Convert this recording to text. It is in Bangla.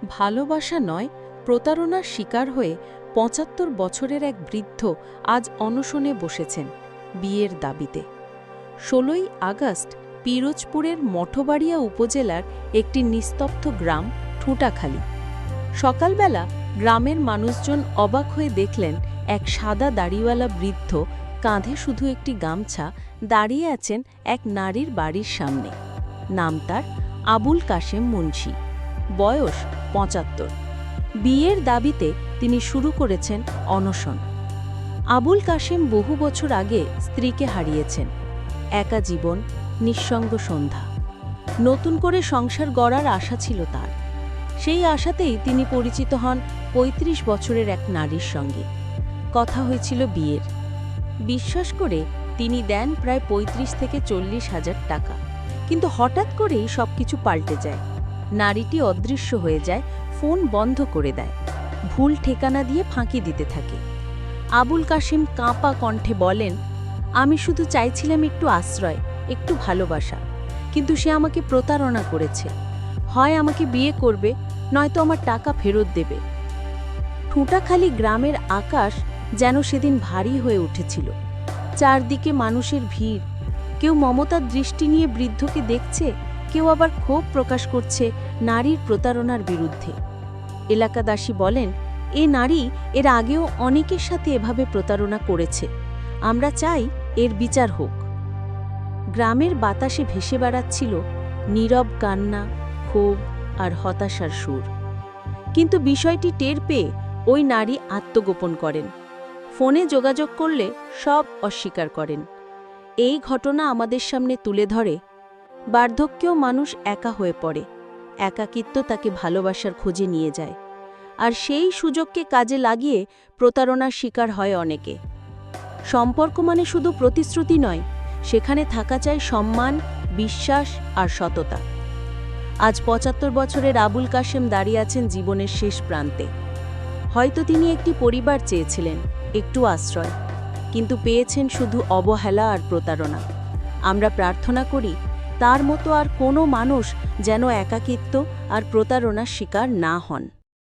ভালোবাসা নয়, প্রতারণার শিকার হয়ে ৭৫ বছরের এক বৃদ্ধ আজ অনশনে বসেছেন বিয়ের দাবিতে। ১৬ই আগস্ট পিরোজপুরের মঠবাড়িয়া উপজেলার একটি নিস্তব্ধ গ্রাম ঠুঁটাখালী। সকালবেলা গ্রামের মানুষজন অবাক হয়ে দেখলেন এক সাদা দাড়িওয়ালা বৃদ্ধ কাঁধে শুধু একটি গামছা দাঁড়িয়ে আছেন এক নারীর বাড়ির সামনে। নাম তার আবুল কাশেম মুন্সি, বয়স ৭৫। বিয়ের দাবিতে তিনি শুরু করেছেন অনশন। আবুল কাশেম বহু বছর আগে স্ত্রীকে হারিয়েছেন। একা জীবন, নিঃসঙ্গ সন্ধ্যা। নতুন করে সংসার গড়ার আশা ছিল তার। সেই আশাতেই তিনি পরিচিত হন ৩৫ বছরের এক নারীর সঙ্গে। কথা হয়েছিল বিয়ের। বিশ্বাস করে তিনি দেন প্রায় ৩৫ থেকে ৪০ হাজার টাকা। কিন্তু হঠাৎ করেই সবকিছু পাল্টে যায়। নারীটি অদৃশ্য হয়ে যায়, ফোন বন্ধ করে দেয়, ভুল ঠিকানা দিয়ে ফাঁকি দিতে থাকে। আবুল কাশেম কাঁপা কণ্ঠে বলেন, আমি শুধু চাইছিলাম একটু আশ্রয়, একটু ভালোবাসা, কিন্তু সে আমাকে প্রতারণা করেছে। হয় আমাকে বিয়ে করবে, নয়তো আমার টাকা ফেরত দেবে। ঠুঁটাখালী গ্রামের আকাশ যেন সেদিন ভারী হয়ে উঠেছিল। চারদিকে মানুষের ভিড়। কেউ মমতার দৃষ্টি নিয়ে বৃদ্ধকে দেখছে, কেউ আবার ক্ষোভ প্রকাশ করছে নারীর প্রতারণার বিরুদ্ধে। এলাকাবাসী বলেন, এ নারী এর আগেও অনেকের সাথে এভাবে প্রতারণা করেছে। আমরা চাই এর বিচার হোক। গ্রামের বাতাসে ভেসে বেড়াচ্ছিল নীরব কান্না, ক্ষোভ আর হতাশার সুর। কিন্তু বিষয়টি টের পেয়ে ওই নারী আত্মগোপন করেন। ফোনে যোগাযোগ করলে সব অস্বীকার করেন। এই ঘটনা আমাদের সামনে তুলে ধরে, বার্ধক্যেও মানুষ একা হয়ে পড়ে। একাকিত্ব তাকে ভালোবাসার খোঁজে নিয়ে যায়, আর সেই সুযোগকে কাজে লাগিয়ে প্রতারণার শিকার হয় অনেকে। সম্পর্ক মানে শুধু প্রতিশ্রুতি নয়, সেখানে থাকা চাই সম্মান, বিশ্বাস আর সততা। আজ ৭৫ বছরের আবুল কাশেম দাঁড়িয়ে আছেন জীবনের শেষ প্রান্তে। হয়তো তিনি একটি পরিবার চেয়েছিলেন, একটু আশ্রয়, কিন্তু পেয়েছেন শুধু অবহেলা আর প্রতারণা। আমরা প্রার্থনা করি তার মতো আর কোনো মানুষ যেন একাকিত্ব আর প্রতারণার শিকার না হন।